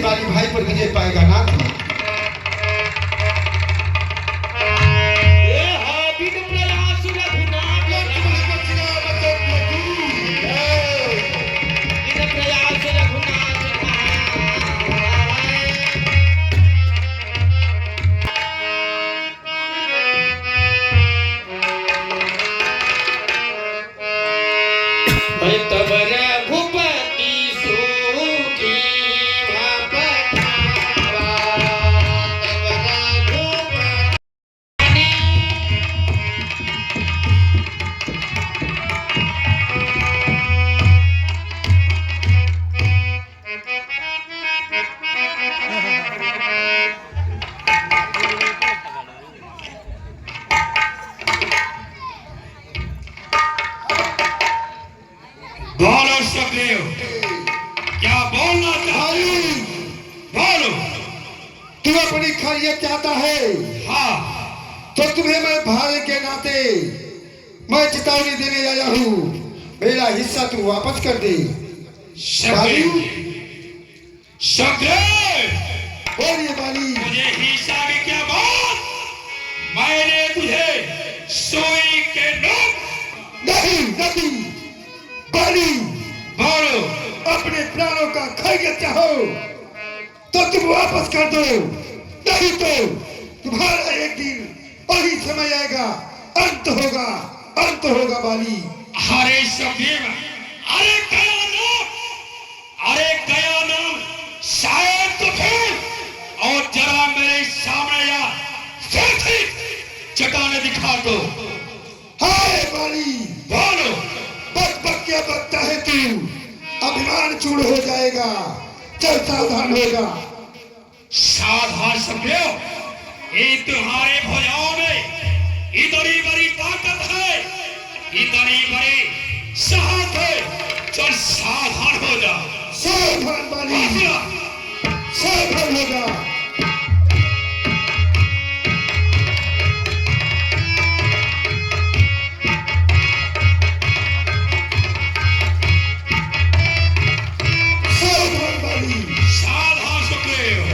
बाली भाई पर विजय पाएगा नाथ। बोलो सुखदेव, क्या बोलना चाहते हो? बोलो। तू अपनी खैरियत चाहता है? हाँ। तो तुम्हें मैं भाई के नाते मैं चेतावनी देने आया हूँ। मेरा हिस्सा तू वापस कर दे। सुखदेव, बोलिए बाली। मुझे हिस्सा की क्या बात? मैंने तुझे सोई के नोक नहीं बाली, बोलो। अपने प्राणों का खैरियत चाहो तो तुम वापस कर दो, नहीं तो तुम्हारा एक दिन वही समय आएगा, अंत होगा बाली। अरे सुखदेव, अरे गया नाम शायद तो फिर और जरा मेरे सामने या चटाने दिखा दो। हाय बाली, बोलो। बक क्या बकता है तू? अभिमान चूर हो जाएगा, चल सावधान होगा। सावधान सुखदेव, ये तुम्हारे भुजाओं में इतनी बड़ी ताकत है, इतनी बड़ी साहस है। चल सावधान हो जा। सावधान बाली, सावधान होगा। सावधान सुखदेव।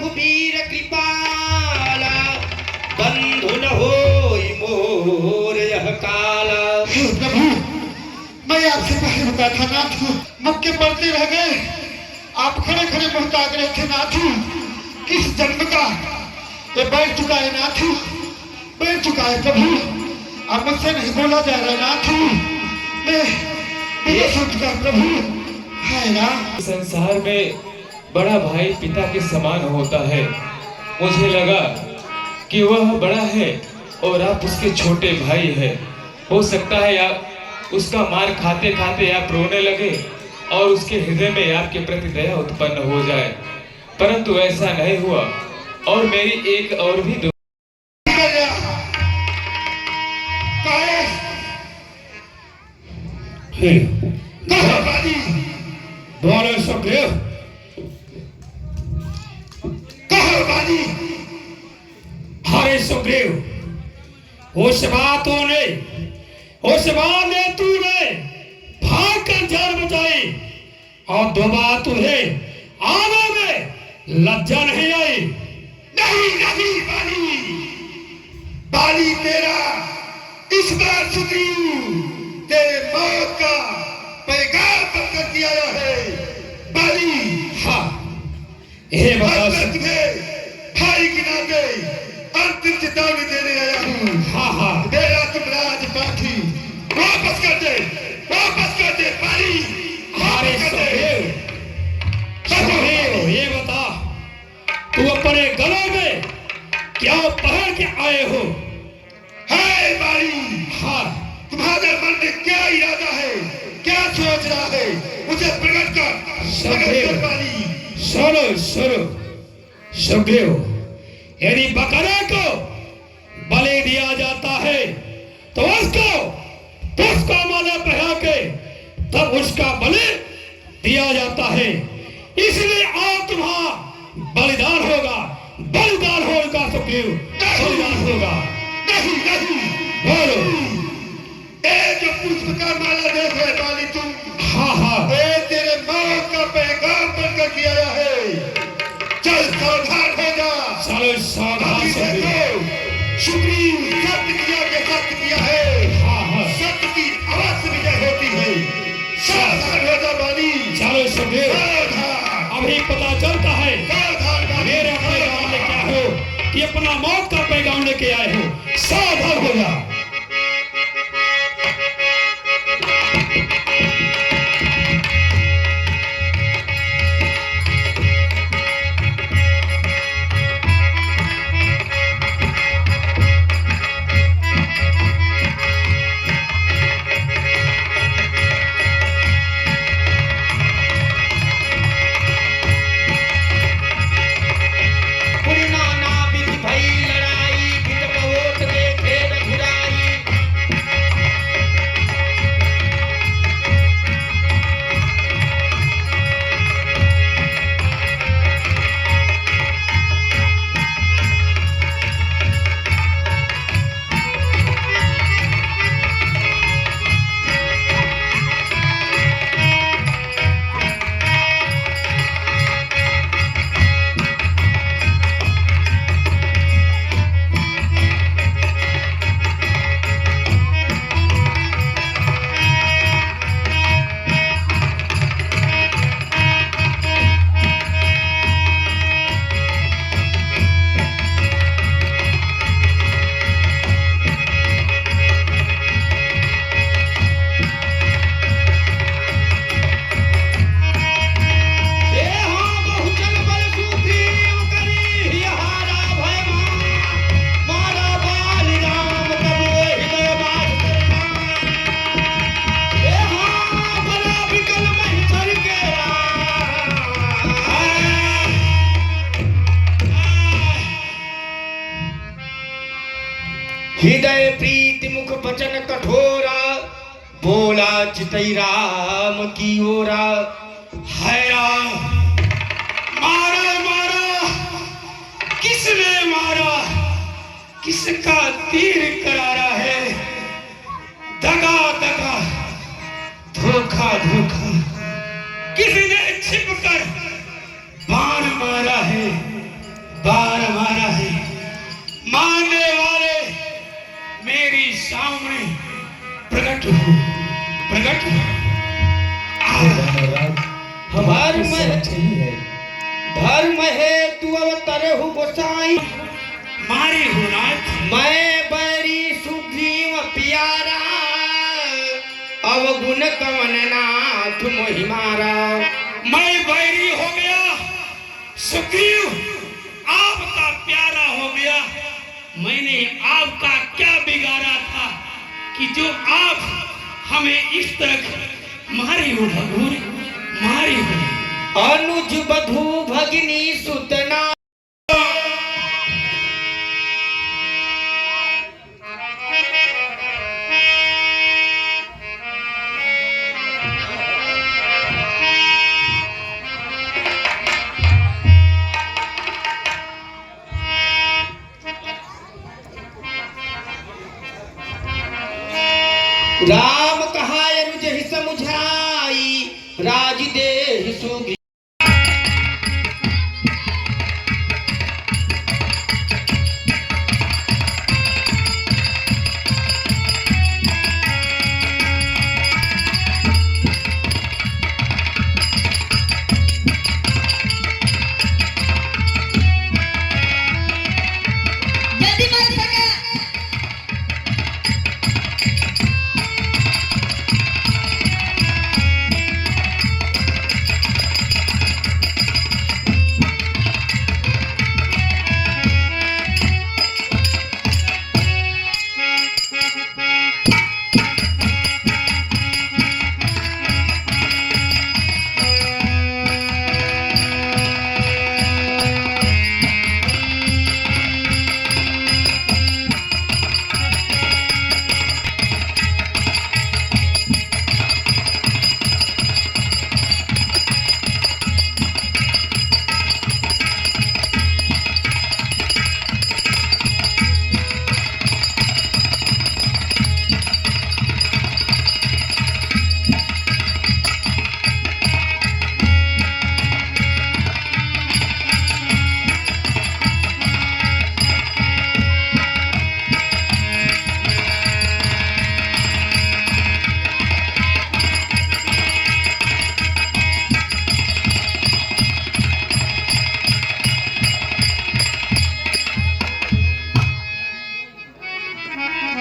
रघुबीर कृपाला, बंधु न होई मोर यह काला। प्रभु, मैं आपसे पहले रुका था नाथ, मुक्के पड़ते रह गए। आप खड़े खड़े मुहताज रहे थे नाथ। किस जन्म का ये बैठ चुका है नाथ, बैठ चुका है प्रभु। अब मुझसे नहीं बोला जा रहा नाथ। मैं सोच चुका प्रभु है ना। संसार में बड़ा भाई पिता के समान होता है। मुझे लगा कि वह बड़ा है और आप उसके छोटे भाई हैं। हो सकता है आप उसका मार खाते खाते आप रोने लगे और उसके हृदय में आपके प्रति दया उत्पन्न हो जाए, परंतु ऐसा नहीं हुआ। और मेरी एक और भी बोलो सुग्रीव, कहो बाजी। अरे सुग्रीव, उस बात ने तूने भाग कर जान बचाई और दोबारा तुझे आने में लज्जा नहीं आई। नहीं नहीं बाली, बाली तेरा इस बार सुग्रीव तेरे मौत का पैगाम बनकर दिया है। बाली, हाँ, ये बता तुम्हें भाई के नाते अंतिम चेतावनी देने आया हूँ। हाँ हाँ, मेरा तुम राजपाठी वापस कर दे, वापस कर दे बाली, अरे वापस कर दे। सुग्रीव, ये बता तू अपने गलों में क्या पहन के आए हो? है बाली, हाँ, तुम्हारे मन में क्या इरादा है, क्या सोच रहा है, मुझे प्रकट कर बाली। सुनो सुग्रीव, यदि बकरे को बलि दिया जाता है तो उसको माला पहना के तब उसका बलि दिया जाता है। इसलिए आज तुम्हारा बलिदान होगा सुग्रीव, बलिदान होगा। नहीं नहीं बोलो। जो पुष्प का माला देख रहे बाली तुम, हाँ हाँ, तेरे मौत का पैगाम बनकर दिया है। चल सावधान हो जा। चलो सावधान सुग्रीव। सुग्रीव सत्य किया है। हाँ हाँ, सत्य की अवश्य विजय होती है। सावधान हो जा बाली। चलो सुग्रीव, सावधान, अभी पता चलता है सावधान बाली। मेरे पैगाम लेके आए हो कि अपना मौत का पैगाम लेके आए हो। सावधान हो जा। हृदय प्रीति मुख वचन कठोरा, बोला चितई राम की ओरा। है राम, मारा किसने मारा, किसका तीर करारा है। दगा धोखा किसने छिपकर बाण मारा है। सामने प्रकट हो, प्रकट हो। धर्म धर्म है तू अवतर हु गोसाई, मारी हो नाथ। मैं बैरी सुग्रीव प्यारा, अवगुण कवन नाथ मोहि मारा। मैं बैरी हो गया, सुग्रीव आपका प्यारा हो गया। मैंने आपका क्या बिगाड़ा था कि जो आप हमें इस तरह मारे हो भगवान, मारे हो। अनुज बधू भगिनी सुतना, राम कहा अनुज ही समुझाई, राज दे सुग्रीव।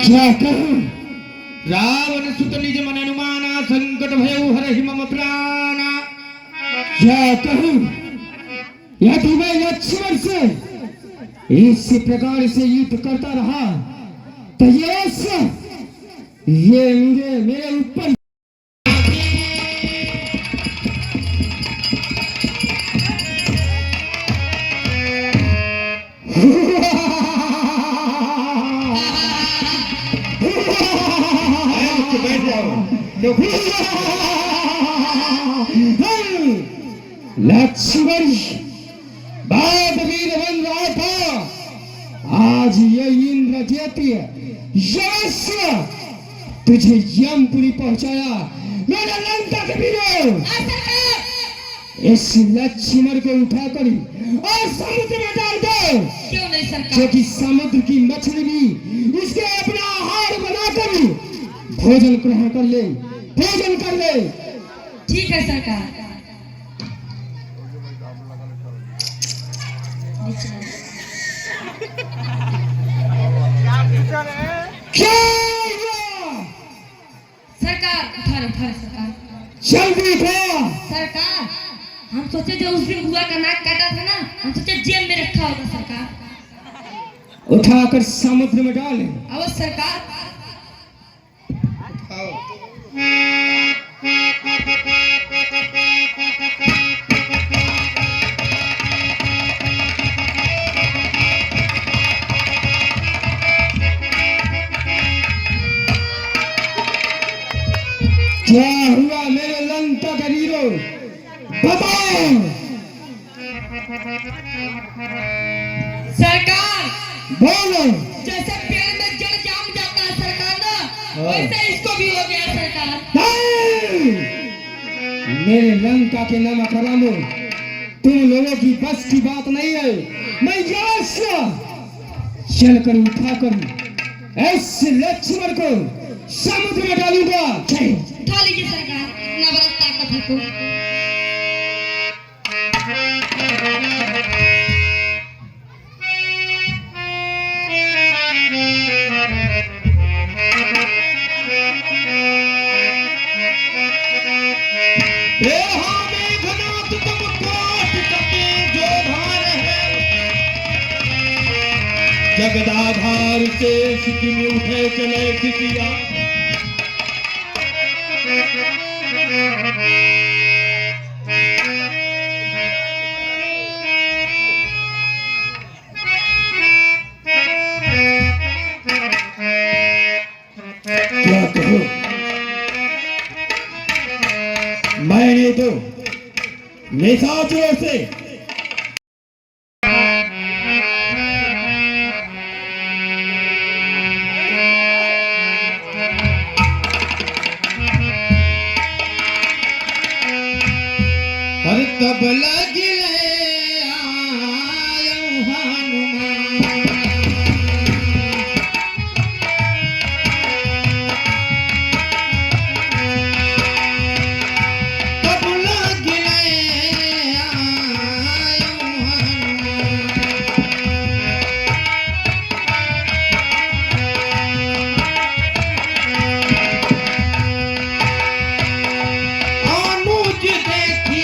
क्या कहूं? रावण सुत निज मन अनुमाना, संकट भयउ हरहि मम प्राणा। क्या कहूं? यदि मैं लक्ष्मण से इसी प्रकार से युद्ध करता रहा तो ये मेरे ऊपर बैठ जाओ। लक्ष्मण बाद वीर बन रहा था, आज ये इंद्र ज्योति यश तुझे यमपुरी पहुंचाया। मेरे लंका के वीरों, इस लक्ष्मण को उठाकर और समुद्र में डाल दो, क्यों नहीं सरकार? क्योंकि समुद्र की मछली भी इसके अपना आहार बनाकर भोजन ग्रहण कर ले, भोजन कर ले। ठीक है सरकार। क्या हुआ? सरकार उठा सरकार, जल्दी उठा। सरकार हम सोचे जो उस दिन बुआ का नाक काटा था ना, हम सोचे जेब में रखा होगा सरकार। उठाकर समुद्र में डाले। अवश्य सरकार। क्या हुआ मेरे लंका के वीरों, बताओ। सरकार बोलो। जैसे पेड़ में जड़ जाम जाता है सरकार ना, वैसे इसको भी हो गया सरकार। नहीं! मेरे लंका के नमक हरामों, तुम लोगों की बस की बात नहीं है। मैं यहाँ से चलकर उठाकर इस लक्ष्मण को समुद्र में डालूंगा। उठा लीजिए सरकार, ना बड़ा ताकत है तो। जगदाधार से सिक्किम उठे चले खिचिया, क्या कहो, मैंने तो निशाचरों से तब लगे आयो हनुमान, तब लगे आयो हनुमान। अनुज देखी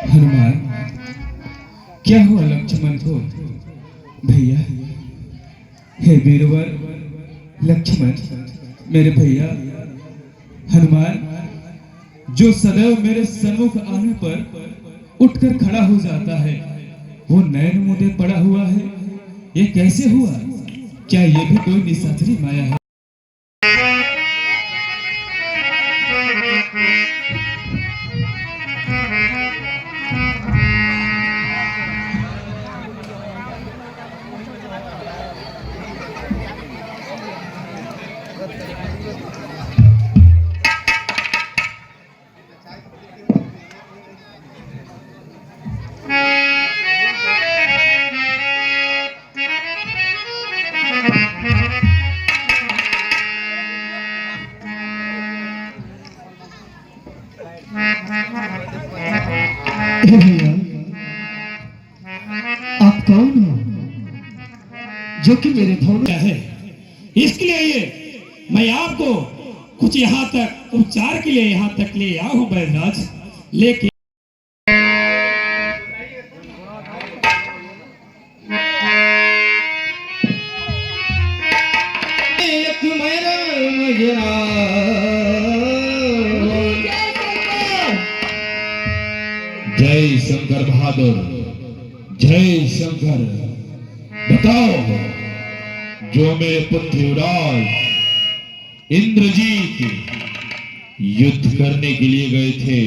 हनुमान, क्या हुआ लक्ष्मण को? भैया, हे वीरवर लक्ष्मण, मेरे भैया हनुमान, जो सदैव मेरे सन्मुख आने पर उठकर खड़ा हो जाता है, वो नैन मुंदे पड़ा हुआ है। ये कैसे हुआ? क्या ये भी कोई निशाचरी माया है? आप कौन हो जो कि मेरे धोने है? इसके लिए ये मैं आपको कुछ यहाँ तक उपचार के लिए यहाँ तक ले आया हूँ बैराज, लेकिन जय शंकर बहादुर, जय शंकर। बताओ, जो मेरे पृथ्वीराज इंद्रजीत युद्ध करने के लिए गए थे,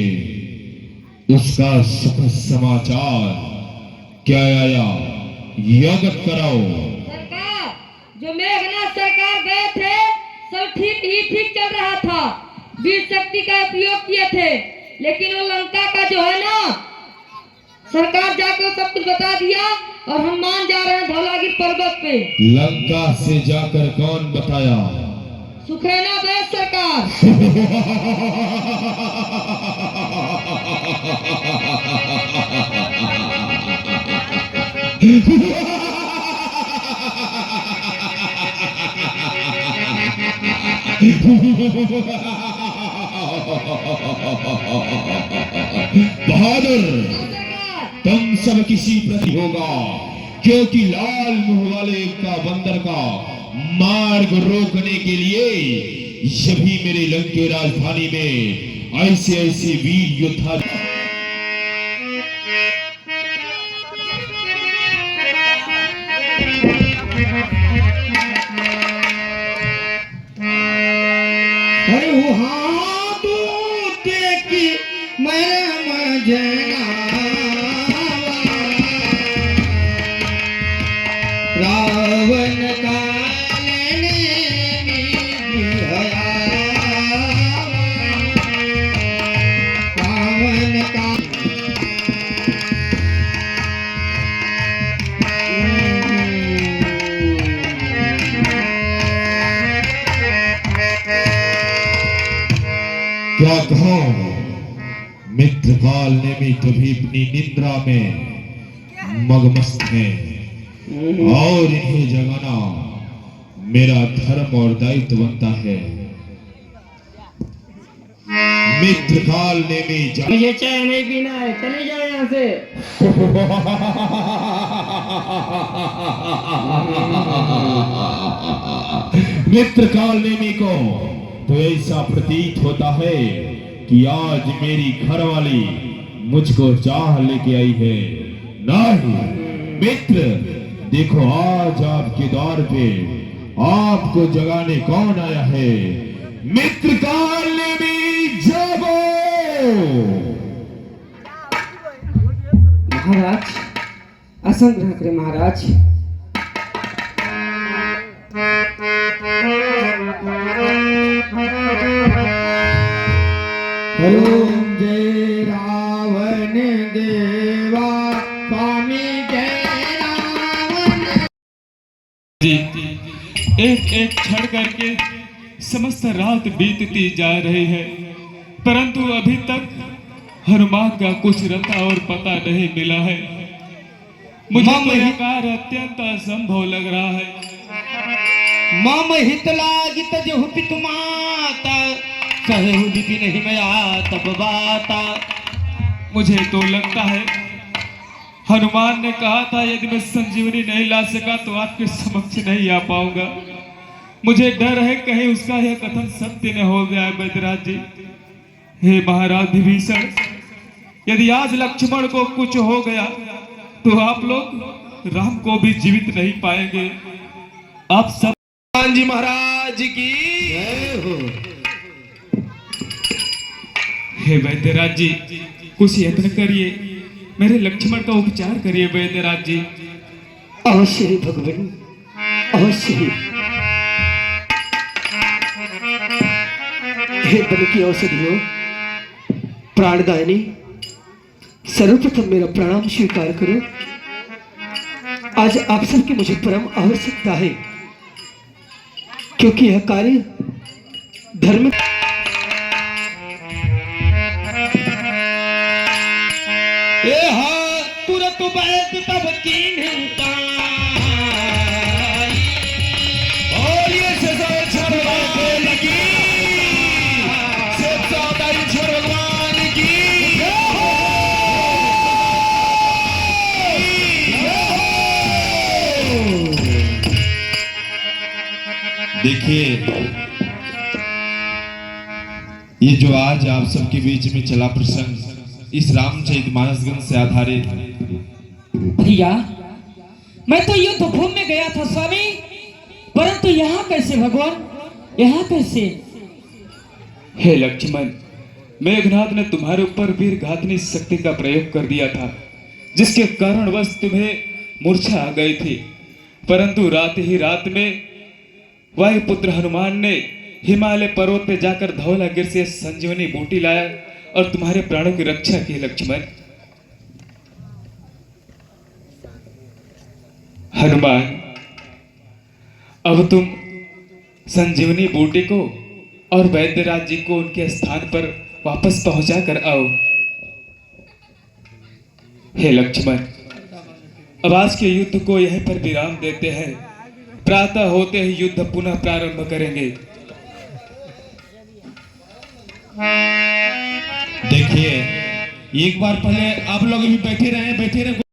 उसका सुखद समाचार क्या आया? अवगत कराओ। सरकार, जो मेघनाथ सरकार गए थे सब ठीक चल रहा था, वीर शक्ति का उपयोग किए थे, लेकिन वो लंका का जो है ना, सरकार जाकर सब कुछ बता दिया और हम मान जा रहे हैं धौलागिरी पर्वत पे। लंका से जाकर कौन बताया? सुखैना बैस सरकार। बहादुर, तुम सब किसी प्रति होगा, क्योंकि लाल मुंह वाले का बंदर का मार्ग रोकने के लिए यही मेरे लंके राजधानी में ऐसे ऐसे वीर योद्धा रावण का लेने क्या कहूं, मित्रकाल नेमी कभी अपनी निद्रा में मगमस्त हैं और इन्हें जगाना मेरा धर्म और दायित्व बनता है। मित्रकाल नेमी मुझे चाय नहीं पीना है, चले जाओ यहाँ से। मित्रकाल नेमी को तो ऐसा प्रतीत होता है कि आज मेरी घरवाली मुझको चाह लेके आई है। नहीं मित्र, देखो आज आपके द्वार पे आपको जगाने कौन आया है। मित्रकाल नेमी जागो। महाराज, आसन ग्रहण करें महाराज। ओम जय रावण देवा स्वामी जय रावण। जी, एक एक क्षण करके समस्त रात बीतती जा रही है, परंतु अभी तक हनुमान का कुछ रता और पता नहीं मिला है। मुझे तो यह कार्य अत्यंत असंभव लग रहा है। मम हित लागित जो पितु माता कहु लिपि नहीं मया तब बाता। मुझे तो लगता है हनुमान ने कहा था यदि मैं संजीवनी नहीं ला सका तो आपके समक्ष नहीं आ पाऊंगा। मुझे डर है कहीं उसका यह कथन सत्य न हो गया। बैदराज जी, हे महाराज विभीषण, यदि आज लक्ष्मण को कुछ हो गया तो आप लोग राम को भी जीवित नहीं पाएंगे। आप सब जी महाराज की जय हो। हे वैद्यराज जी, कुछ यत्न करिए, मेरे लक्ष्मण का उपचार करिए वैद्यराज जी। अवश्य ही भगवान, अवश्य ही। हे बल की औषधियों, प्राणदायिनी, सर्वप्रथम मेरा प्रणाम स्वीकार करो। आज आप सबकी मुझे परम आवश्यकता है, क्योंकि यह कार्य धर्म तुरंत बैठ तब देखिए, ये जो आज आप सबके बीच में चला प्रसंग इस रामचरितमानस से आधारित। भैया, मैं तो युद्ध भूमि में गया था स्वामी, परंतु यहाँ कैसे भगवान, यहाँ कैसे? हे लक्ष्मण, मेघनाथ ने तुम्हारे ऊपर वीर घातनी शक्ति का प्रयोग कर दिया था, जिसके कारणवश तुम्हें मूर्छा आ गई थी। परंतु रात ही रात में वायुपुत्र हनुमान ने हिमालय पर्वत पे जाकर धौलागिर से संजीवनी बूटी लाया और तुम्हारे प्राणों की रक्षा की। लक्ष्मण, हनुमान, अब तुम संजीवनी बूटी को और वैद्यराज जी को उनके स्थान पर वापस पहुंचा कर आओ। हे लक्ष्मण, अब आज के युद्ध को यहीं पर विराम देते हैं। प्रातः होते ही युद्ध पुनः प्रारंभ करेंगे। देखिए, एक बार पहले आप लोग भी बैठे रहे।